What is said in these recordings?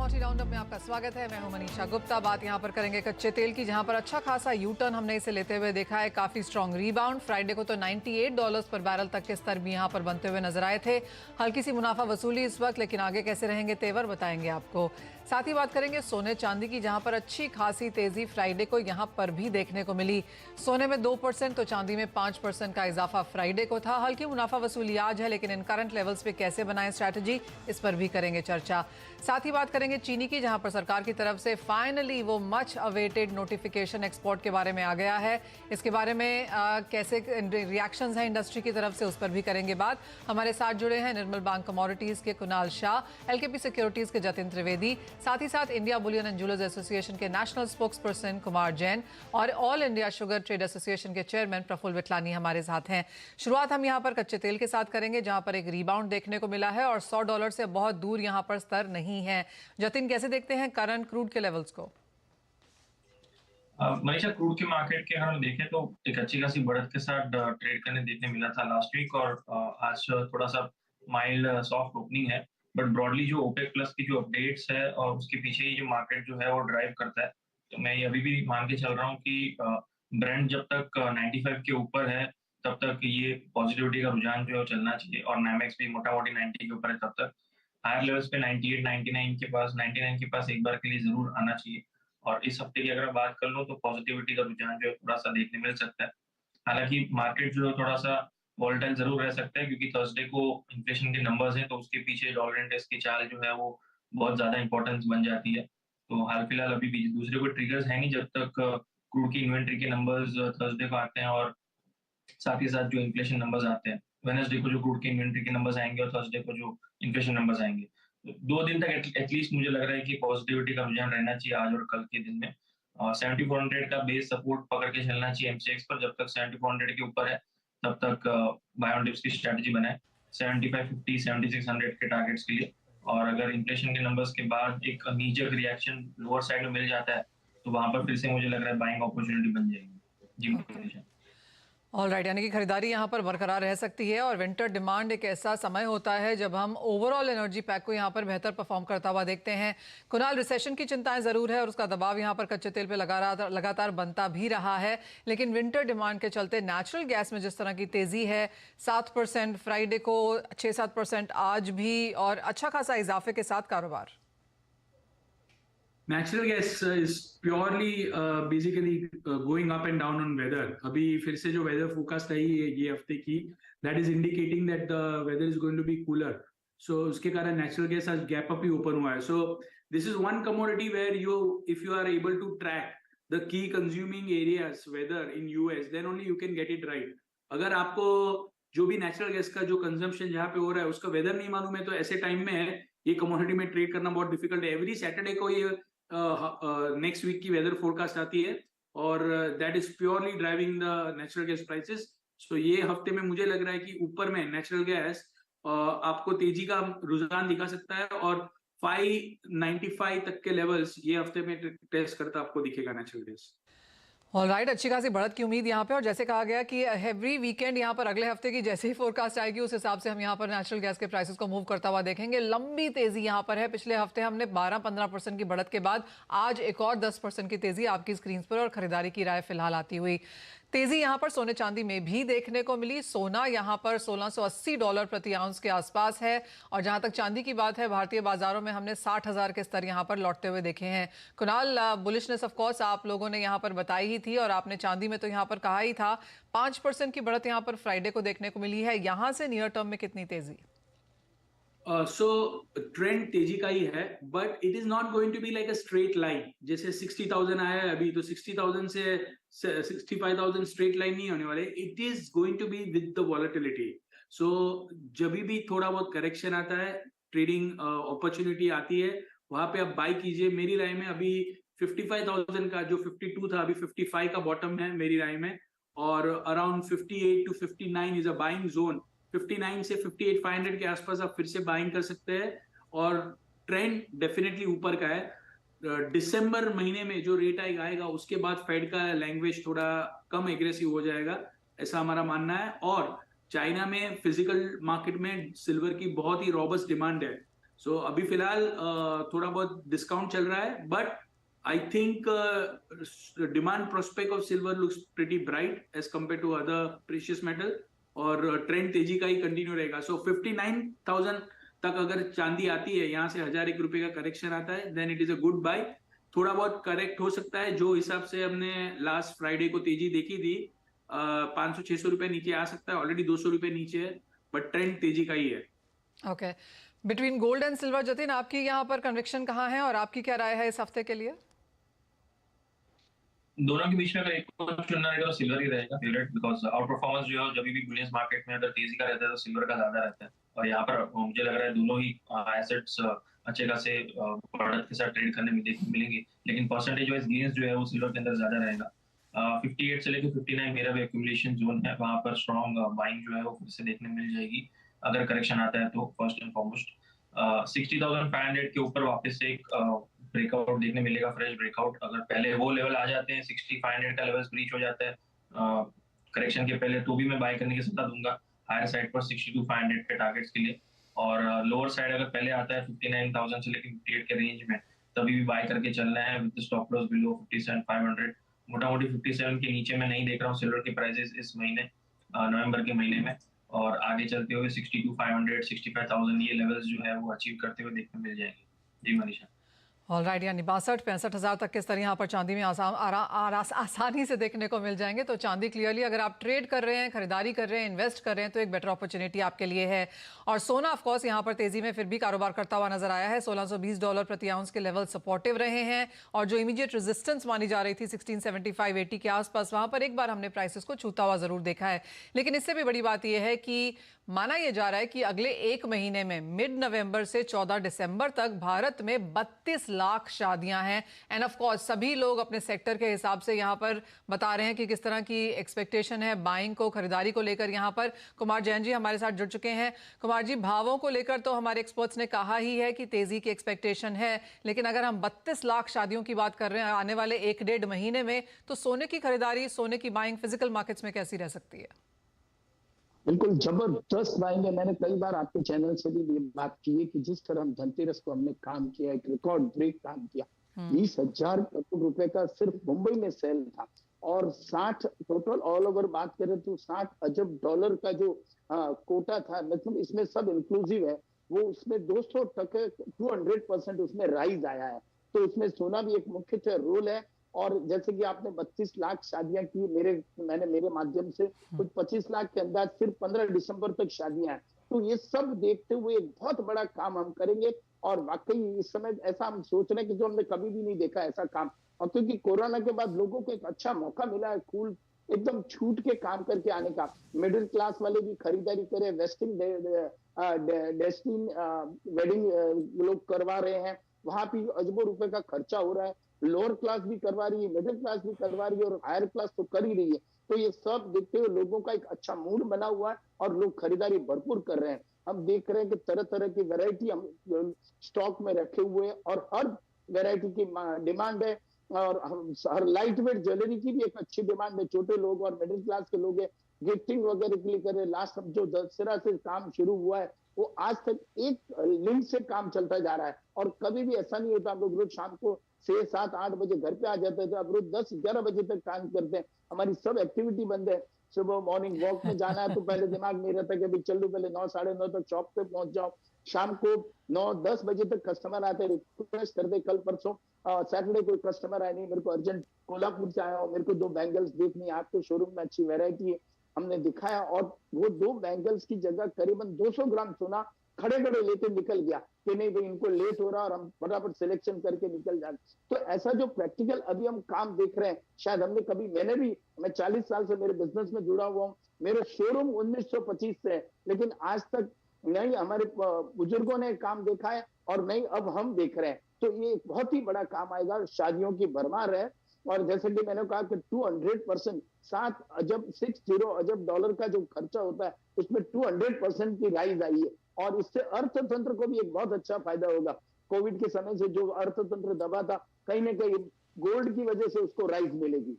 Commodity roundup में आपका स्वागत है। मैं हूं मनीषा गुप्ता। बात यहां पर करेंगे कच्चे तेल की, जहां पर अच्छा खासा यू टर्न हमने इसे लेते हुए देखा है। काफी स्ट्रॉन्ग रीबाउंड। फ्राइडे को तो $98 पर बैरल तक के स्तर भी यहां पर बनते हुए नजर आए थे। हल्की सी मुनाफा वसूली इस वक्त, लेकिन आगे कैसे रहेंगे तेवर बताएंगे आपको। साथ ही बात करेंगे सोने चांदी की, जहां पर अच्छी खासी तेजी फ्राइडे को यहां पर भी देखने को मिली। सोने में 2% तो चांदी में 5% का इजाफा फ्राइडे को था। हल्की मुनाफा वसूली आज है, लेकिन इन करंट लेवल्स पे कैसे बनाएं स्ट्रैटेजी, इस पर भी करेंगे चर्चा। साथ ही बात करेंगे चीनी की, जहां पर सरकार की तरफ से फाइनली वो मच अवेटेड नोटिफिकेशन एक्सपोर्ट के बारे में आ गया है। इसके बारे में कैसे रिएक्शंस हैं इंडस्ट्री की तरफ से, उस पर भी करेंगे बात। हमारे साथ जुड़े हैं निर्मल बैंक कमोडिटीज के कुणाल शाह, एलकेपी सिक्योरिटीज के जतिन त्रिवेदी, साथ ही साथ India bullion and jewellers association के national spokesperson Kumar Jain और all India sugar trade association के चेयरमैन प्रफुल्ल विटलानी हमारे साथ हैं। शुरुआत हम यहाँ पर कच्चे तेल के साथ करेंगे, जहां पर एक रीबाउंड देखने को मिला है और $100 से बहुत दूर यहाँ पर स्तर नहीं है। जतिन, कैसे देखते हैं करंट क्रूड के लेवल्स को? मनीषा, क्रूड के मार्केट के अगर हम देखें तो एक अच्छी खासी बढ़त के साथ ट्रेड करने देखने मिला था लास्ट वीक, और आज थोड़ा सा माइल्ड सॉफ्ट ओपनिंग है। बट ब्रॉडली जो ओपेक प्लस की जो अपडेट्स है और उसके पीछे ही जो मार्केट जो है वो ड्राइव करता है। तो मैं ये अभी भी मान के चल रहा हूँ कि ब्रेंट जब तक 95 के ऊपर है तब तक ये पॉजिटिविटी का रुझान जो है चलना चाहिए, और नामेक्स भी मोटा मोटी 90 के ऊपर है तब तक हायर लेवल्स पे 98 99 के पास 99 के पास एक बार के लिए जरूर आना चाहिए। और इस हफ्ते की अगर बात कर लो तो पॉजिटिविटी का रुझान जो है थोड़ा सा देखने मिल सकता है। हालांकि मार्केट जो है थोड़ा सा वोलेटाइल जरूर रह सकता है, क्योंकि थर्सडे को इन्फ्लेशन के नंबर्स हैं, तो उसके पीछे डॉलर इंडेक्स की चाल जो है वो बहुत ज्यादा इंपॉर्टेंस बन जाती है। तो हाल फिलहाल अभी भी दूसरे कोई ट्रिगर्स है नहीं जब तक क्रूड की इन्वेंट्री के नंबर्स थर्सडे को आते हैं, और साथ ही साथ जो इन्फ्लेशन नंबर्स आते हैं। वेडनेसडे को जो क्रूड की इन्वेंट्री के नंबर्स आएंगे और थर्सडे को जो इन्फ्लेशन नंबर्स आएंगे। तो 2 दिन तक एटलीस्ट मुझे लग रहा है कि पॉजिटिविटी का रुझान रहना चाहिए आज और कल के दिन में। 7400 का बेस सपोर्ट पकड़ के चलना चाहिए एमसीएक्स पर। जब तक 7400 के ऊपर है तब तक बाय ऑन डिप्स की स्ट्रेटजी बनाए 7550 7600 के टारगेट्स के लिए। और अगर इन्फ्लेशन के नंबर्स के बाद एक नीजक रिएक्शन लोअर साइड में मिल जाता है तो वहां पर फिर से मुझे लग रहा है बाइंग अपॉर्चुनिटी बन जाएगी। जी मनीषा। ऑलराइट, यानी कि खरीदारी यहाँ पर बरकरार रह सकती है। और विंटर डिमांड एक ऐसा समय होता है जब हम ओवरऑल एनर्जी पैक को यहाँ पर बेहतर परफॉर्म करता हुआ देखते हैं। कुणाल, रिसेशन की चिंताएं जरूर है और उसका दबाव यहाँ पर कच्चे तेल पे लगातार बनता भी रहा है, लेकिन विंटर डिमांड के चलते नेचुरल गैस में जिस तरह की तेजी है, 7% फ्राइडे को, 6-7% आज भी, और अच्छा खासा इजाफे के साथ कारोबार। Natural gas is purely basically going up and down on whether. अभी फिर से जो वेदर फोरकास्ट आई है ये हफ्ते की, that is indicating that the weather is going to be cooler. So उसके कारण नेचुरल गैस आज गैप अप ही ओपन हुआ है। So this is one commodity where you, if you are able to track the key consuming areas weather in US, then only you can get it right. अगर आपको जो भी natural gas का जो consumption जहाँ पे हो रहा है उसका वेदर नहीं मालूम है, तो ऐसे टाइम में ये कमोडिटी में ट्रेड करना बहुत डिफिकल्ट है। एवरी सैटरडे को ये नेक्स्ट वीक की वेदर फोरकास्ट आती है और that is purely driving the natural gas prices. So ये हफ्ते में मुझे लग रहा है कि ऊपर में नेचुरल गैस आपको तेजी का रुझान दिखा सकता है, और 595 तक के लेवल्स ये हफ्ते में टेस्ट करता आपको दिखेगा नेचुरल गैस। ऑलराइट, अच्छी खासी बढ़त की उम्मीद यहाँ पे। और जैसे कहा गया कि एवरी वीकेंड यहाँ पर अगले हफ्ते की जैसे ही फोरकास्ट आएगी उस हिसाब से हम यहाँ पर नेचुरल गैस के प्राइसेस को मूव करता हुआ देखेंगे। लंबी तेजी यहाँ पर है। पिछले हफ्ते हमने 12-15% की बढ़त के बाद आज एक और 10% की तेजी आपकी स्क्रीन पर और खरीदारी की राय फिलहाल आती हुई। तेजी यहाँ पर सोने चांदी में भी देखने को मिली। सोना यहाँ पर $1680 प्रति आउंस के आसपास है, और जहां तक चांदी की बात है भारतीय बाजारों में हमने 60,000 के स्तर यहाँ पर लौटते हुए देखे हैं। कुणाल, बुलिशनेस ऑफ कोर्स आप लोगों ने यहाँ पर बताई ही थी, और आपने चांदी में तो यहाँ पर कहा ही था 5% की बढ़त यहाँ पर फ्राइडे को देखने को मिली है। यहाँ से नियर टर्म में कितनी तेजी? सो ट्रेंड तेजी का ही है, but it is not going to be like a straight line. जैसे 60,000 आया है अभी, तो 60,000 से 65,000 स्ट्रेट लाइन नहीं होने वाले। It is going to be with the volatility. So जब भी थोड़ा बहुत करेक्शन आता है, ट्रेडिंग अपॉर्चुनिटी आती है, वहां पे आप बाई कीजिए। मेरी राय में अभी 55,000 का जो 52 था, अभी 55 का बॉटम है मेरी राय में, और around 58 to 59 is a buying zone. 59 से 58,500 के आसपास आप फिर से बाइंग कर सकते हैं, और ट्रेंड डेफिनेटली ऊपर का है। दिसंबर महीने में जो रेट आएगा उसके बाद फेड का लैंग्वेज थोड़ा कम एग्रेसिव हो जाएगा, ऐसा हमारा मानना है। और चाइना में फिजिकल मार्केट में सिल्वर की बहुत ही रॉबस्ट डिमांड है। सो अभी फिलहाल थोड़ा बहुत डिस्काउंट चल रहा है, but I think demand prospect of silver looks pretty bright as compared to other precious metal, और ट्रेंड तेजी का ही कंटिन्यू रहेगा. सो 59,000 तक अगर चांदी आती है, यहाँ से 1,001 रुपए का करेक्शन आता है, then it is a good buy. थोड़ा बहुत करेक्ट हो सकता है, जो हिसाब से हमने लास्ट फ्राइडे को तेजी देखी थी, 500-600 रुपए नीचे आ सकता है. ऑलरेडी 200 रुपए नीचे है, बट ट्रेंड तेजी का ही है. Okay, between gold and silver, Jatin आपकी यहाँ पर कन्विक्शन कहाँ है और आपकी क्या राय है इस हफ्ते के लिए? दोनों के बीच में अगर एक को चुनना रहेगा तो सिल्वर ही रहेगा फेवरेट, बिकॉज आउट परफॉर्मेंस जो है जब भी बुलियंस मार्केट में अगर तेजी का रहता है तो सिल्वर का ज्यादा रहता है. और यहाँ पर मुझे लग रहा है दोनों ही एसेट्स अच्छे खासे बढ़त के साथ ट्रेड करने में मिलेंगे, लेकिन परसेंटेज वाइज गेन्स जो है वो सिल्वर के अंदर ज्यादा रहेगा. 58 से लेकर 59 मेरा भी एक्यूमुलेशन जोन है, वहां पर स्ट्रॉन्ग बाइंग जो है वो फिर से देखने मिल जाएगी अगर करेक्शन आता है तो. फर्स्ट एंड फॉरमोस्ट 60,500 के ऊपर वापस से एक ब्रेकआउट देखने मिलेगा, फ्रेश ब्रेकआउट. अगर पहले वो लेवल आ जाते हैं, 60,500 का लेवल ब्रीच हो जाता है करेक्शन के पहले, तो भी मैं बाय करने की सलाह दूंगा हायर साइड पर 62,500 के टारगेट्स के लिए. और लोअर साइड अगर पहले आता है 59,000 से लेकर 58 के रेंज में, तभी भी बाय करके चलना है विद स्टॉप लॉस बिलो 57,500. मोटा मोटी 57 के नीचे मैं नहीं देख रहा हूँ सिल्वर के प्राइसेस इस महीने, नवंबर के महीने में. और आगे चलते हुए 62,500, 65,000 ये लेवल्स जो है वो अचीव करते हुए देखने मिल जाएंगे. जी मनीषा. ऑलराइट, यानी 62-65 हज़ार तक के स्तर यहाँ पर चांदी में आसानी से देखने को मिल जाएंगे. तो चांदी क्लियरली अगर आप ट्रेड कर रहे हैं, खरीदारी कर रहे हैं, इन्वेस्ट कर रहे हैं, तो एक बेटर अपॉर्चुनिटी आपके लिए है. और सोना ऑफ कोर्स यहाँ पर तेजी में फिर भी कारोबार करता हुआ नजर आया है. $1,620 प्रति आउंस के लेवल सपोर्टिव रहे हैं, और जो इमीडिएट रेजिस्टेंस मानी जा रही थी 1675-80 के आसपास, वहां पर एक बार हमने प्राइसेस को छूता हुआ जरूर देखा है. लेकिन इससे भी बड़ी बात यह है कि माना यह जा रहा है कि अगले एक महीने में मिड नवंबर से 14 दिसंबर तक भारत में 32 लाख शादियां हैं. एंड ऑफ कोर्स सभी लोग अपने सेक्टर के हिसाब से यहां पर बता रहे हैं कि किस तरह की एक्सपेक्टेशन है बाइंग को, खरीदारी को लेकर. यहां पर कुमार जैन जी हमारे साथ जुड़ चुके हैं. कुमार जी, भावों को लेकर तो हमारे एक्सपर्ट्स ने कहा ही है कि तेजी की एक्सपेक्टेशन है, लेकिन अगर हम 32 लाख शादियों की बात कर रहे हैं आने वाले 1-1.5 महीने में, तो सोने की खरीदारी, सोने की बाइंग फिजिकल मार्केट्स में कैसी रह सकती है? बिल्कुल जबरदस्त बाइंग है. मैंने कई बार आपके चैनल से भी ये बात की है कि जिस तरह हम धनतेरस को हमने काम किया, एक रिकॉर्ड ब्रेक काम किया. 20,000 करोड़ रुपए का सिर्फ मुंबई में सेल था, और 60 टोटल ऑल ओवर बात करें तो 60 अरब डॉलर का जो कोटा था, मतलब इसमें सब इंक्लूसिव है, वो उसमें 200% उसमें राइज आया है. तो उसमें सोना भी एक मुख्य रोल है. और जैसे कि आपने 32 लाख शादियां की, मैंने मेरे माध्यम से कुछ 25 लाख के अंदाज सिर्फ 15 दिसंबर तक शादियां हैं. तो ये सब देखते हुए एक बहुत बड़ा काम हम करेंगे. और वाकई इस समय ऐसा हम सोच रहे हैं कि जो हमने कभी भी नहीं देखा ऐसा काम. और क्योंकि कोरोना के बाद लोगों को एक अच्छा मौका मिला है कूल एकदम छूट के काम करके आने का. मिडिल क्लास वाले भी खरीदारी करे, वेस्टिंग डेस्टिन वेडिंग लोग करवा रहे हैं, वहां भी अरबों रुपए का खर्चा हो रहा है. लोअर क्लास भी करवा रही है, मिडिल क्लास भी करवा रही है, और हायर क्लास तो कर ही रही है. तो ये सब देखते हुए लोगों का एक अच्छा मूड बना हुआ है, और लोग खरीदारी भरपूर कर रहे हैं. हम देख रहे हैं कि तरह तरह की वैरायटी हम स्टॉक में रखे हुए हैं, और हर वैरायटी की डिमांड है. और हर लाइट वेट ज्वेलरी की भी एक अच्छी डिमांड है. छोटे लोग और मिडिल क्लास के लोग गिफ्टिंग वगैरह के लिए कर रहे. लास्ट जो दशहरा से काम शुरू हुआ है, वो आज तक एक लिंक से काम चलता जा रहा है. और कभी भी ऐसा नहीं होता हम लोग रोज शाम को 6, 7, 8 बजे घर पे आ जाते थे, अब रोज 10, 11 बजे तक काम करते हैं. हमारी सब एक्टिविटी बंद है. सुबह मॉर्निंग वॉक में जाना है तो पहले दिमाग में रहता है कि अभी चलो, पहले 9, 9:30 तक शॉप पे पहुंच जाओ. शाम को 9, 10 बजे तक कस्टमर आते, रिक्वेस्ट करते. कल परसों सैटरडे कोई कस्टमर आया, नहीं मेरे को अर्जेंट कोल्हापुर से आया हो, मेरे को 2 बैंगल्स देखनी है, आपके शोरूम में अच्छी वेरायटी है. हमने दिखाया, और वो 2 बैंगल्स की जगह करीबन 200 ग्राम सोना खड़े खड़े लेके निकल गया कि नहीं भाई इनको लेट हो रहा है, और हम फटाफट सिलेक्शन करके निकल जाते. तो ऐसा जो प्रैक्टिकल अभी हम काम देख रहे हैं, शायद मैं 40 साल से मेरे बिजनेस में जुड़ा हुआ हूँ. मेरे शोरूम 1925 से है, लेकिन आज तक नहीं हमारे बुजुर्गों ने काम देखा है, और नहीं अब हम देख रहे हैं. तो ये बहुत ही बड़ा काम आएगा. शादियों की भरमार है. और जैसे कि मैंने कहा कि 200% 60 अरब डॉलर का जो खर्चा होता है, उसमें 200% की राइज आई है. और इससे अर्थतंत्र को भी एक बहुत अच्छा फायदा होगा. कोविड के समय से जो अर्थतंत्र दबा था, कहीं ना कहीं गोल्ड की वजह से उसको राइज मिलेगी.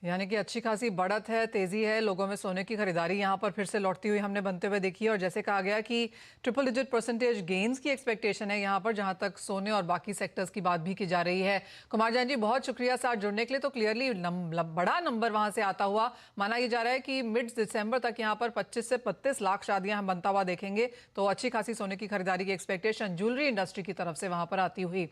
यानी कि अच्छी खासी बढ़त है, तेजी है, लोगों में सोने की खरीदारी यहाँ पर फिर से लौटती हुई हमने बनते हुए देखी है। और जैसे कहा गया कि ट्रिपल डिजिट परसेंटेज गेन्स की एक्सपेक्टेशन है यहाँ पर, जहाँ तक सोने और बाकी सेक्टर्स की बात भी की जा रही है। कुमार जैन जी, बहुत शुक्रिया साथ जुड़ने के लिए। तो क्लियरली बड़ा नंबर वहाँ से आता हुआ माना ही जा रहा है कि मिड दिसंबर तक यहाँ पर 25 से 32 लाख शादियां हम बनता हुआ देखेंगे। तो अच्छी खासी सोने की खरीदारी की एक्सपेक्टेशन ज्वेलरी इंडस्ट्री की तरफ से वहाँ पर आती हुई।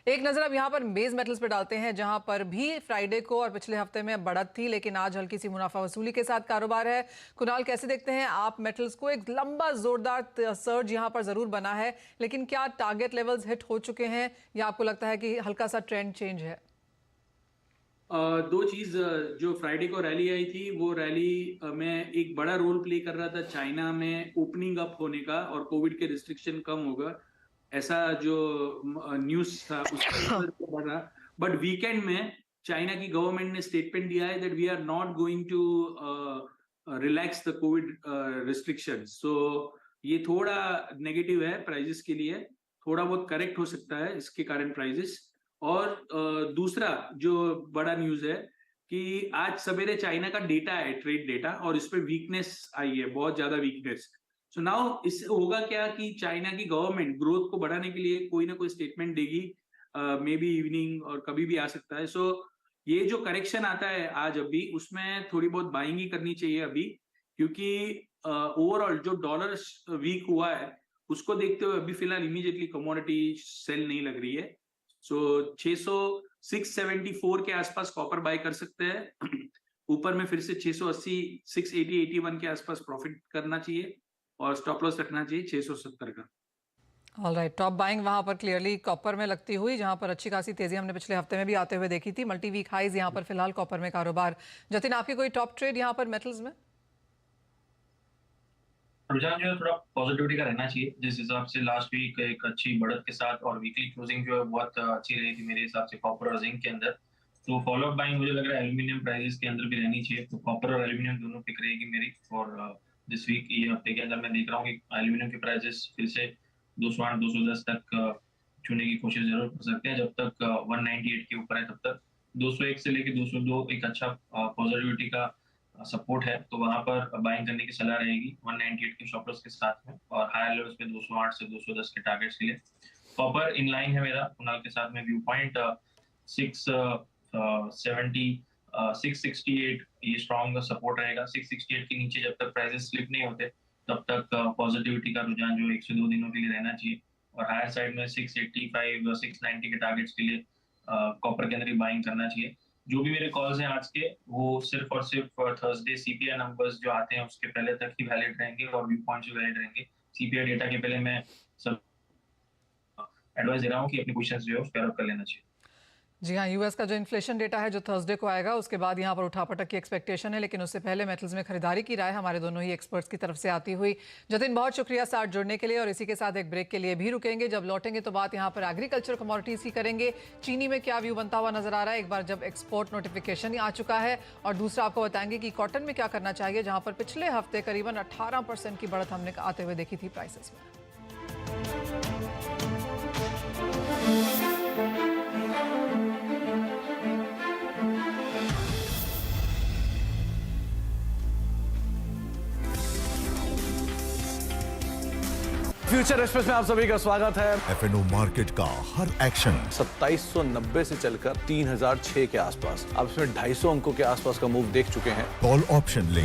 एक नजर अब यहाँ पर बेस मेटल्स पे डालते हैं, जहां पर भी फ्राइडे को और पिछले हफ्ते में बढ़त थी, लेकिन आज हल्की सी मुनाफा वसूली के साथ कारोबार है। कुणाल, कैसे देखते हैं आप मेटल्स को? एक लंबा जोरदार सर्ज यहां पर जरूर बना है, लेकिन क्या टारगेट लेवल्स हिट हो चुके हैं या आपको लगता है कि हल्का सा ट्रेंड चेंज है? दो चीज, जो फ्राइडे को रैली आई थी वो रैली में एक बड़ा रोल प्ले कर रहा था चाइना में ओपनिंग अप होने का और कोविड के रिस्ट्रिक्शन कम होगा, ऐसा जो न्यूज था उसका बढ़ा। बट वीकेंड में चाइना की गवर्नमेंट ने स्टेटमेंट दिया है that we are not going to relax the COVID restriction. So ये थोड़ा नेगेटिव है प्राइजेस के लिए, थोड़ा बहुत करेक्ट हो सकता है इसके कारण प्राइजेस। और दूसरा जो बड़ा न्यूज है कि आज सवेरे चाइना का डेटा है, ट्रेड डेटा, और इस पे वीकनेस आई है, बहुत ज्यादा वीकनेस। सो नाउ इससे होगा क्या कि चाइना की गवर्नमेंट ग्रोथ को बढ़ाने के लिए कोई ना कोई स्टेटमेंट देगी, मे बी इवनिंग और कभी भी आ सकता है। सो ये जो करेक्शन आता है आज अभी, उसमें थोड़ी बहुत बाइंग ही करनी चाहिए अभी, क्योंकि ओवरऑल जो डॉलर वीक हुआ है उसको देखते हुए अभी फिलहाल इमीडिएटली कमोडिटी सेल नहीं लग रही है। सो 674 के आसपास कॉपर बाय कर सकते हैं। ऊपर में फिर से 680, 680, 81 के आसपास प्रॉफिट करना चाहिए और स्टॉप लॉस रखना चाहिए 670 का। ऑलराइट, टॉप बाइंग वहां पर क्लियरली कॉपर में लगती हुई, जहां पर अच्छी खासी तेजी हमने पिछले हफ्ते में भी आते हुए देखी थी। मल्टी वीक हाइज यहां पर फिलहाल कॉपर में कारोबार। जतिन, आपकी कोई टॉप ट्रेड यहां पर मेटल्स में? रुझान जो है थोड़ा पॉजिटिविटी का रहना चाहिए, जिस हिसाब से लास्ट वीक एक अच्छी बढ़त के साथ और वीकली क्लोजिंग जो है बहुत अच्छी रही थी मेरे हिसाब से कॉपर और जिंक के अंदर। तो फॉलोअप बाइंग मुझे लग रहा है एल्यूमिनियम प्राइसेस के अंदर भी रहनी चाहिए। तो कॉपर और एल्यूमिनियम दोनों पिक रहेगी मेरी। और दिस वीक ये हफ्ते के अंदर मैं देख रहा हूँ कि एल्यूमिनियम के प्राइसेस फिर से 208, 210 तक छूने की कोशिश जरूर कर सकते हैं। जब तक 198 के ऊपर है तब तक 201 से लेकर 202 एक अच्छा पॉजिटिविटी का सपोर्ट है, तो वहां पर बाइंग करने की सलाह रहेगी 198 के स्टॉप लॉस के साथ में, और हायर लेवल्स पे 208 से 210 के टारगेट्स के लिए। कॉपर इन लाइन है मेरा कुणाल के साथ में, व्यू पॉइंट 670, 668 ये स्ट्रॉन्ग सपोर्ट रहेगा। 668 के नीचे जब तक प्राइसेस स्लिप नहीं होते तब तक पॉजिटिविटी का रुझान जो 1 से 2 दिनों के लिए रहना चाहिए। और हायर साइड में 685, 690 के टारगेट्स के लिए कॉपर के अंदर ही बाइंग करना चाहिए। जो भी मेरे कॉल्स हैं आज के, वो सिर्फ और सिर्फ थर्सडे सीपीआई नंबर्स जो आते हैं उसके पहले तक ही वैलिड रहेंगे और व्यू पॉइंट्स भी वैलिड रहेंगे। सीपीआई डेटा के पहले मैं सब एडवाइस दे रहा हूँ कि अपनी पोजीशंस जो है उस पर कर लेना चाहिए। जी हाँ, यूएस का जो इन्फ्लेशन डेटा है जो थर्सडे को आएगा, उसके बाद यहाँ पर उठापटक की एक्सपेक्टेशन है, लेकिन उससे पहले मेटल्स में खरीदारी की राय हमारे दोनों ही एक्सपर्ट्स की तरफ से आती हुई। जतिन, बहुत शुक्रिया साथ जुड़ने के लिए, और इसी के साथ एक ब्रेक के लिए भी रुकेंगे। जब लौटेंगे तो बात यहाँ पर एग्रीकल्चर कमोडिटीज की करेंगे। चीनी में क्या व्यू बनता हुआ नजर आ रहा है, एक बार जब एक्सपोर्ट नोटिफिकेशन आ चुका है, और दूसरा आपको बताएंगे कि कॉटन में क्या करना चाहिए, जहाँ पर पिछले हफ्ते करीबन 18% की बढ़त हमने आते हुए देखी थी प्राइसेस में। फ्यूचर एक्सप्रेस में आप सभी का स्वागत है। एफएनओ मार्केट का हर एक्शन 2790 से चलकर 3006 के आसपास, अब इसमें 250 अंकों के आसपास का मूव देख चुके हैं। कॉल ऑप्शन ले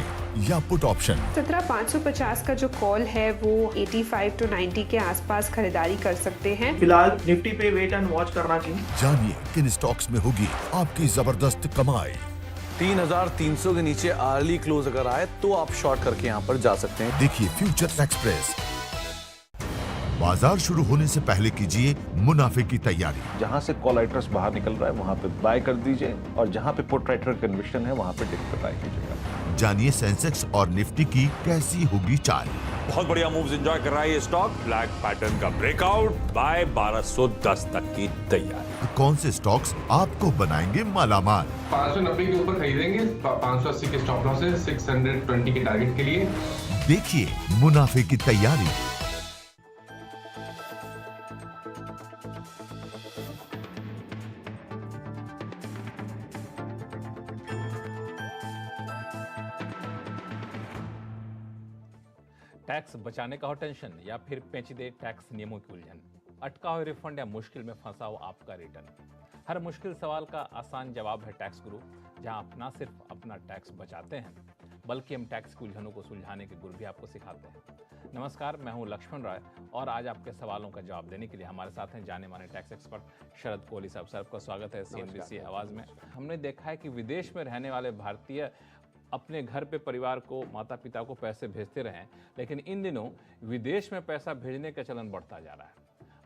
या पुट ऑप्शन, 17550 का जो कॉल है वो 85 to 90 के आसपास खरीदारी कर सकते हैं। फिलहाल निफ्टी पे वेट एंड वॉच करना चाहिए। जानिए किन स्टॉक्स में होगी आपकी जबरदस्त कमाई। 3300 के नीचे अर्ली क्लोज अगर आए तो आप शॉर्ट करके यहाँ पर जा सकते हैं। देखिए फ्यूचर एक्सप्रेस। बाजार शुरू होने से पहले कीजिए मुनाफे की तैयारी। जहां से कॉल राइटर्स बाहर निकल रहा है वहां पे बाय कर दीजिए, और जहां पे पुट राइटर कन्विक्शन है वहां पे डिप पे बाय कीजिएगा। जानिए सेंसेक्स और निफ्टी की कैसी होगी चाल। बहुत बढ़िया मूव्स एंजॉय कर रहा है ये स्टॉक। ब्लैक पैटर्न का ब्रेकआउट, बाय 1210 तक की तैयारी। कौन से स्टॉक्स आपको बनाएंगे मालामाल? 590 के ऊपर खरीदेंगे, 580 के स्टॉप लॉस है, 620 के टारगेट के लिए। देखिए मुनाफे की तैयारी। बचाने का हो टेंशन या फिर पेचीदे टैक्स नियमों की उलझन, अटका हो रिफंड या मुश्किल में फंसा हो आपका रिटर्न, हर मुश्किल सवाल का आसान जवाब है टैक्स गुरु, जहां आप ना सिर्फ अपना टैक्स बचाते हैं बल्कि हम टैक्स की उलझनों को सुलझाने के गुर भी आपको सिखाते हैं। नमस्कार, मैं हूं लक्ष्मण राय और आज आपके सवालों का जवाब देने के लिए हमारे साथ हैं जाने माने टैक्स एक्सपर्ट शरद कोहली साहब। सर, आपका स्वागत है CNBC आवाज में। हमने देखा है कि विदेश में रहने वाले भारतीय अपने घर पे परिवार को, माता पिता को पैसे भेजते रहे, लेकिन इन दिनों विदेश में पैसा भेजने का चलन बढ़ता जा रहा है।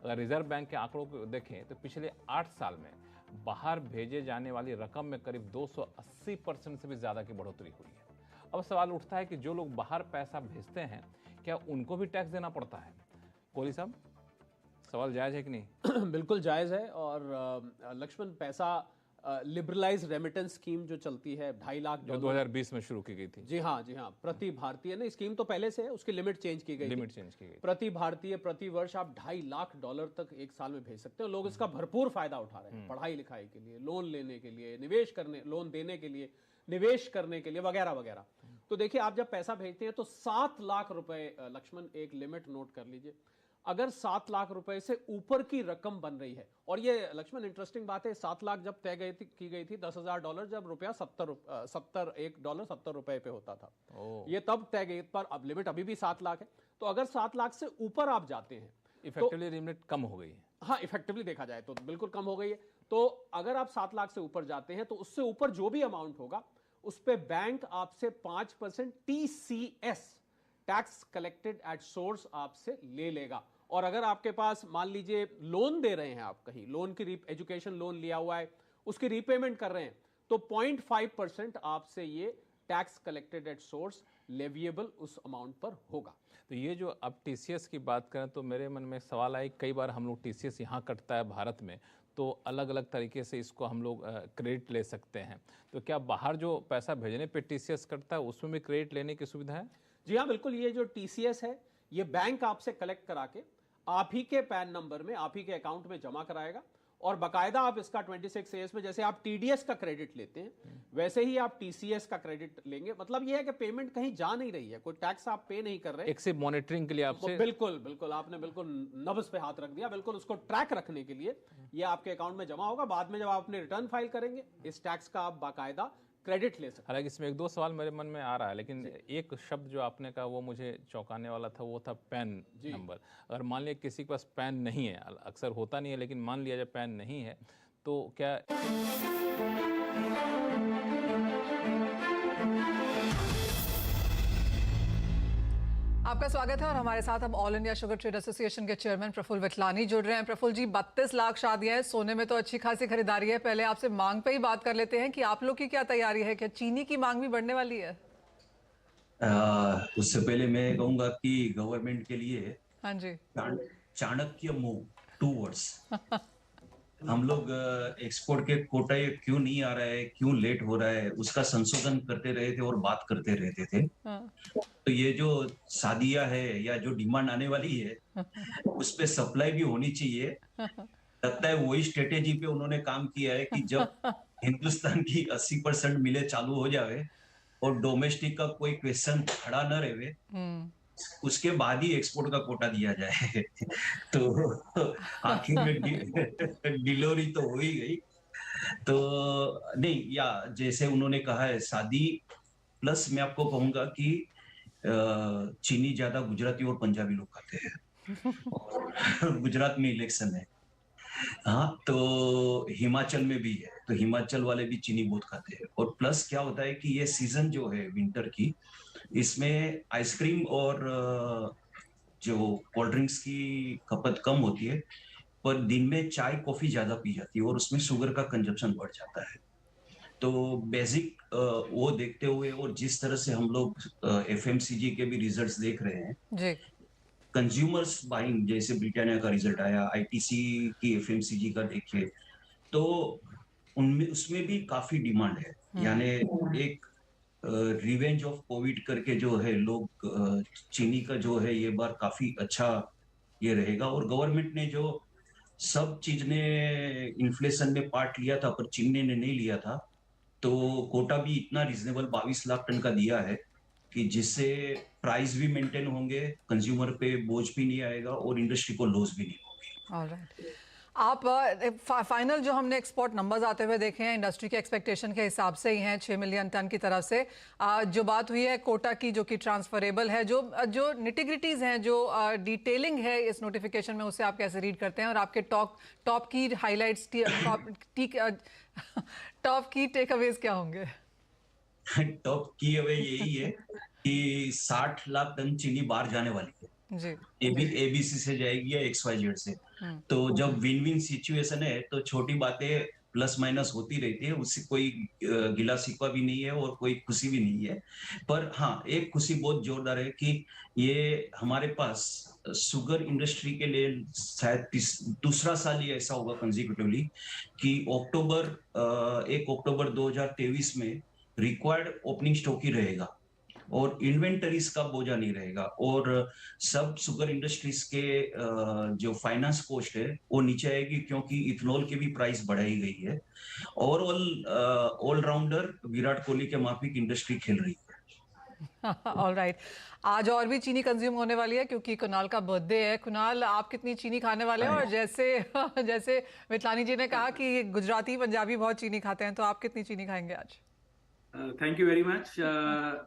अगर रिजर्व बैंक के आंकड़ों को देखें तो पिछले 8 साल में बाहर भेजे जाने वाली रकम में करीब 280% से भी ज़्यादा की बढ़ोतरी हुई है। अब सवाल उठता है कि जो लोग बाहर पैसा भेजते हैं क्या उनको भी टैक्स देना पड़ता है? कोहली साहब, सवाल जायज़ है कि नहीं? बिल्कुल जायज़ है। और लक्ष्मण, पैसा लिबरलाइज रेमिटेंस स्कीम जो चलती है 2.5 लाख जो 2020 में शुरू की गई थी। जी हाँ, प्रति भारतीय ने स्कीम तो पहले से है, उसकी लिमिट चेंज की गई। प्रति भारतीय प्रति वर्ष आप $2.5 लाख तक एक साल में भेज सकते हो। लोग इसका भरपूर फायदा उठा रहे हैं, पढ़ाई लिखाई के लिए, लोन लेने के लिए, निवेश करने, लोन देने के लिए, निवेश करने के लिए, वगैरह वगैरह। तो देखिए, आप जब पैसा भेजते हैं तो 7 लाख रुपए, लक्ष्मण एक लिमिट नोट कर लीजिए, अगर 7 लाख रुपए से ऊपर की रकम बन रही है, और ये लक्ष्मण इंटरेस्टिंग बात है, 7 लाख जब तय की गई थी $10,000 जब रुपया $70 पे होता था, ये तब तय गई, पर अब लिमिट अभी भी 7 लाख है। तो अगर 7 लाख से ऊपर आप जाते हैं, इफेक्टिवली लिमिट कम हो गई है। हाँ, इफेक्टिवली देखा जाए तो बिल्कुल कम हो गई है। तो अगर आप 7 लाख से ऊपर जाते हैं तो उससे ऊपर जो भी अमाउंट होगा उस पे बैंक आपसे 5% TCS, tax collected at source, आपसे ले लेगा। और अगर आपके पास, मान लीजिए लोन दे रहे हैं, आप कहीं लोन की एजुकेशन लोन लिया हुआ है, उसकी रीपेमेंट कर रहे हैं, तो 0.5% आपसे ये tax collected at source leviable उस अमाउंट पर होगा। तो ये जो अब TCS की बात करें तो मेरे मन में सवाल आए, कई बार हम लोग TCS यहाँ कटता है भारत में, तो अलग अलग तरीके से इसको हम लोग क्रेडिट ले सकते हैं। तो क्या बाहर जो पैसा भेजने पे TCS कटता है उसमें भी क्रेडिट लेने की सुविधा है? जी हाँ, बिल्कुल। ये जो TCS है, ये बैंक आपसे कलेक्ट करा के आप ही के पैन नंबर में, आप ही के अकाउंट में जमा कराएगा, और बाकायदा आप इसका 26A में, जैसे आप TDS का क्रेडिट लेते हैं वैसे ही आप TCS का क्रेडिट लेंगे। मतलब ये है कि पेमेंट कहीं जा नहीं रही है, कोई टैक्स आप पे नहीं कर रहे, एक से मॉनिटरिंग के लिए आपसे। बिल्कुल आपने बिल्कुल नब्ज पे हाथ रख दिया। बिल्कुल उसको ट्रैक रखने के लिए ये आपके अकाउंट में जमा होगा। बाद में जब आप अपने रिटर्न फाइल करेंगे, इस टैक्स का आप बाकायदा क्रेडिट ले सकते हैं। हालांकि इसमें 1-2 सवाल मेरे मन में आ रहा है, लेकिन एक शब्द जो आपने कहा वो मुझे चौंकाने वाला था, वो था पैन नंबर। अगर मान लिया किसी के पास पैन नहीं है, अक्सर होता नहीं है, लेकिन मान लिया जब पैन नहीं है तो क्या आपका स्वागत है और हमारे साथ हम all India sugar trade association के चेयरमैन प्रफुल्ल विटलानी जुड़ रहे हैं। प्रफुल्ल जी, 32 लाख शादियां हैं, सोने में तो अच्छी खासी खरीदारी है। पहले आपसे मांग पे ही बात कर लेते हैं कि आप लोग की क्या तैयारी है, क्या चीनी की मांग भी बढ़ने वाली है? उससे पहले मैं कहूंगा कि गवर्नमेंट के लिए हाँ जी, चाणक्य मूव 2 वर्ड्स। हम लोग एक्सपोर्ट के कोटा क्यों नहीं आ रहा है, क्यों लेट हो रहा है, उसका संशोधन करते रहे थे और बात करते रहते थे। तो ये जो शादियां है या जो डिमांड आने वाली है उस पे सप्लाई भी होनी चाहिए। लगता है वही स्ट्रेटेजी पे उन्होंने काम किया है कि जब हिंदुस्तान की 80% मिले चालू हो जाए और डोमेस्टिक का कोई क्वेश्चन खड़ा न रहे, उसके बाद ही एक्सपोर्ट का कोटा दिया जाए। तो आखिर में डिलीवरी तो हो ही गई। तो नहीं, या जैसे उन्होंने कहा है शादी प्लस, मैं आपको कहूंगा कि चीनी ज्यादा गुजराती और पंजाबी लोग खाते हैं। गुजरात में इलेक्शन है, हाँ, तो हिमाचल में भी है, तो हिमाचल वाले भी चीनी बहुत खाते हैं। और प्लस क्या होता है कि ये सीजन जो है विंटर की, इसमें आइसक्रीम और जो कोल्ड ड्रिंक्स की खपत कम होती है, पर दिन में चाय कॉफी ज्यादा पी जाती है और उसमें शुगर का कंजप्शन बढ़ जाता है। तो बेसिक वो देखते हुए और जिस तरह से हम लोग FMCG के भी रिजल्ट्स देख रहे हैं जी, कंज्यूमर्स बाइंग, जैसे ब्रिटानिया का रिजल्ट आया, ITC की FMCG का देखिए, तो उनमें उसमें भी काफी डिमांड है। यानी एक रिवेंज ऑफ कोविड करके जो है, लोग चीनी का जो है ये बार काफी अच्छा ये रहेगा। और गवर्नमेंट ने जो सब चीज ने इन्फ्लेशन में पार्ट लिया था पर चीनी ने नहीं लिया था, तो कोटा भी इतना रीजनेबल 22 लाख टन का दिया है। कि जिससे प्राइस भी मेंटेन होंगे, कंज्यूमर पे बोझ भी नहीं आएगा और इंडस्ट्री को लॉस भी नहीं होगी। ऑलराइट, आप फाइनल जो हमने एक्सपोर्ट नंबर्स आते हुए देखे हैं इंडस्ट्री के एक्सपेक्टेशन के हिसाब से ही हैं 6 मिलियन टन की तरफ से। जो बात हुई है कोटा की जो कि ट्रांसफरेबल है, जो निटिग्रिटीज़ हैं, जो डिटेलिंग है इस नोटिफिकेशन में, उसे आप कैसे रीड करते हैं और आपके टॉप की हाईलाइट्स टॉप की टेक अवेज क्या होंगे? टॉप की अवे यही है कि 60 लाख टन चीनी बाहर जाने वाली है जी। एबीसी से जाएगी या XYZ से। तो जब विन विन सिचुएशन है तो छोटी बातें प्लस माइनस होती रहती है, उससे कोई गिला शिकवा भी नहीं है और कोई खुशी भी नहीं है। पर हाँ, एक खुशी बहुत जोरदार है कि ये हमारे पास शुगर इंडस्ट्री के लिए शायद दूसरा साल ये ऐसा होगा कंसेक्यूटिवली कि 1 अक्टूबर 2023 में रिक्वायर्ड ओपनिंग स्टॉक ही रहेगा और इन्वेंटरीज का बोझा नहीं रहेगा और सब शुगर इंडस्ट्रीज के जो फाइनेंस कॉस्ट है वो नीचे आएगी क्योंकि इथेनॉल की भी प्राइस बढ़ाई गई है। ओवरऑल ऑलराउंडर विराट कोहली के माफिक इंडस्ट्री खेल रही है। ऑलराइट, आज और भी चीनी कंज्यूम होने वाली है क्योंकि कुणाल का बर्थडे है। कुणाल, आप कितनी चीनी खाने वाले हैं? और जैसे मिथलानी जी ने कहा कि गुजराती पंजाबी बहुत चीनी खाते हैं, तो आप कितनी चीनी खाएंगे आज? Thank you very much.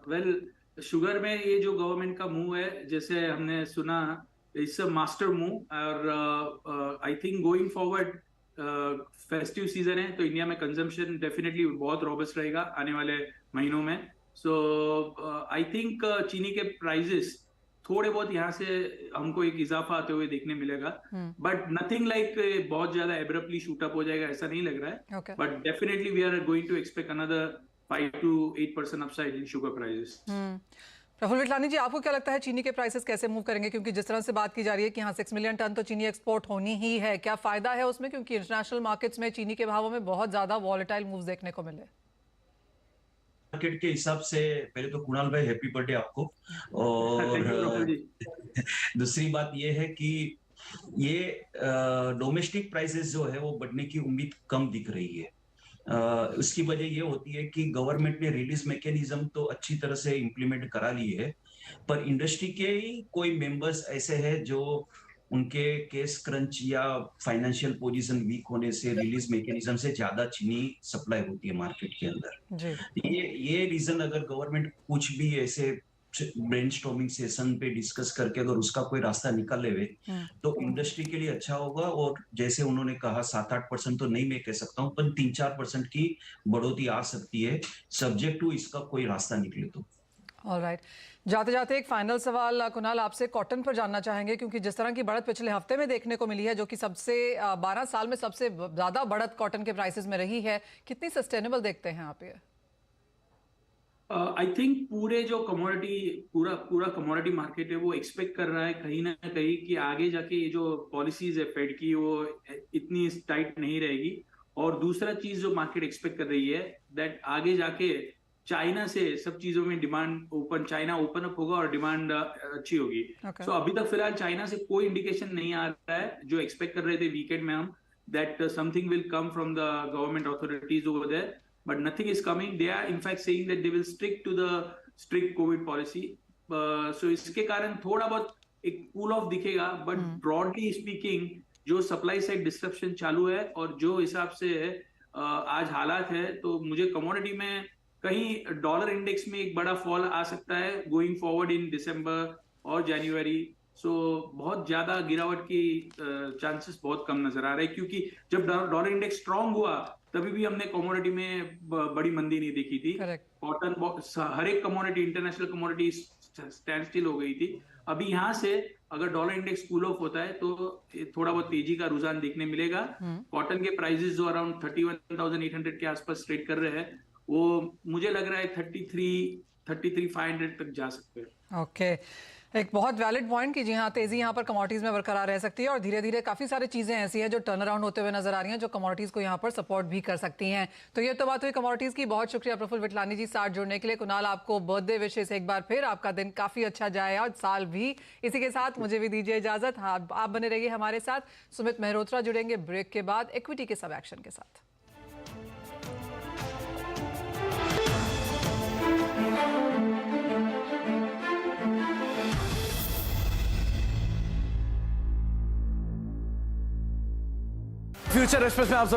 Well, sugar में ये जो गवर्नमेंट का मूव है, जैसे हमने सुना, इट्स अ मास्टर मूव और I think going forward festive season है तो इंडिया में कंजम्पशन डेफिनेटली बहुत रोबस्ट रहेगा आने वाले महीनों में। सो आई थिंक चीनी के प्राइजेस थोड़े बहुत यहाँ से हमको एक इजाफा आते हुए देखने मिलेगा, बट नथिंग लाइक बहुत ज्यादा एब्रप्टली शूट अप हो जाएगा ऐसा नहीं लग रहा है। But definitely we are going to expect another 5 to 8% upside in sugar prices. Prafull Vithlani ji, आपको क्या लगता है चीनी के प्राइसेस कैसे मूव करेंगे? क्योंकि जिस तरह से बात की जा रही है कि यहाँ 6 मिलियन टन तो चीनी एक्सपोर्ट होनी ही है, क्या फायदा है उसमें? क्योंकि इंटरनेशनल मार्केट्स में चीनी के भावों में बहुत ज्यादा वॉलेटाइल मूव्स देखने को मिले। मार्केट के हिसाब से पहले तो कुणाल भाई हैप्पी बर्थडे आपको, और दूसरी बात ये है कि ये डोमेस्टिक प्राइसेस जो है वो बढ़ने की उम्मीद कम दिख रही है। उसकी वजह ये होती है कि गवर्नमेंट ने रिलीज मैकेनिज्म तो अच्छी तरह से इंप्लीमेंट करा ली है, पर इंडस्ट्री के ही कोई मेंबर्स ऐसे हैं जो उनके केस क्रंच या फाइनेंशियल पोजीशन वीक होने से रिलीज मैकेनिज्म से ज्यादा चीनी सप्लाई होती है मार्केट के अंदर। ये रीजन अगर गवर्नमेंट कुछ भी ऐसे ब्रेनस्टॉर्मिंग सेशन पे डिस्कस करके अगर उसका कोई रास्ता निकाल लेवे तो इंडस्ट्री के लिए अच्छा होगा। और जैसे उन्होंने कहा 7-8% तो नहीं मैं कह सकता हूँ, पर 3-4% की बढ़ोतरी आ सकती है सब्जेक्ट टू इसका कोई रास्ता निकले तो। ऑलराइट, जाते जाते एक फाइनल सवाल कुणाल आपसे कॉटन पर जानना चाहेंगे, क्योंकि जिस तरह की बढ़त पिछले हफ्ते में देखने को मिली है, जो कि सबसे 12 साल में सबसे ज्यादा बढ़त कॉटन के प्राइसेस में रही है, कितनी सस्टेनेबल देखते हैं आप ये? आई थिंक पूरे जो पूरा कमोडिटी मार्केट है वो एक्सपेक्ट कर रहा है कहीं ना कहीं कि आगे जाके ये जो पॉलिसीज है फेड की वो इतनी टाइट नहीं रहेगी। और दूसरा चीज जो मार्केट एक्सपेक्ट कर रही है दैट आगे जाके चाइना से सब चीजों में डिमांड चाइना ओपन अप होगा और डिमांड अच्छी होगी। सो अभी तक फिलहाल चाइना से कोई इंडिकेशन नहीं आ रहा है, जो एक्सपेक्ट कर रहे थे वीकेंड में हम, that something will come from the government authorities over there, but nothing is coming. They are in fact saying that they will stick to the strict COVID policy. So इसके कारण थोड़ा बहुत एक कूल ऑफ दिखेगा, but broadly speaking जो supply side disruption चालू है और जो हिसाब से आज हालात है, तो मुझे कमोडिटी में कहीं डॉलर इंडेक्स में एक बड़ा फॉल आ सकता है गोइंग फॉरवर्ड इन दिसंबर और जनवरी। सो बहुत ज्यादा गिरावट की चांसेस बहुत कम नजर आ रहे हैं, क्योंकि जब डॉलर इंडेक्स स्ट्रांग हुआ तभी भी हमने कमोडिटी में बड़ी मंदी नहीं देखी थी। कॉटन हर एक commodity international commodity stand still हो गई थी। अभी यहाँ से अगर डॉलर इंडेक्स कूल ऑफ होता है तो थोड़ा बहुत तेजी का रुझान देखने मिलेगा। कॉटन के प्राइसेस जो अराउंड 31,800 के आसपास ट्रेड कर रहे हैं, वो मुझे लग रहा है 33,500 तक जा सकते हैं। ओके, एक बहुत वैलिड पॉइंट कि जी हाँ, तेजी यहाँ पर कमोडिटीज में बरकरार रह सकती है और धीरे धीरे काफी सारी चीजें ऐसी हैं जो टर्न अराउंड होते हुए नजर आ रही हैं, जो कमोडिटीज को यहाँ पर सपोर्ट भी कर सकती हैं। तो ये तो बात हुई कमोडिटीज की। बहुत शुक्रिया प्रफुल्ल विठलानी जी साथ जुड़ने के लिए। कुणाल, आपको बर्थडे विशेष एक बार फिर, आपका दिन काफी अच्छा जाए और साल भी। इसी के साथ मुझे भी दीजिए इजाजत। हाँ, आप बने रहिए हमारे साथ। सुमित मेहरोत्रा जुड़ेंगे ब्रेक के बाद इक्विटी के सब एक्शन के साथ। फ्यूचर एक्सप्रेस में आप सब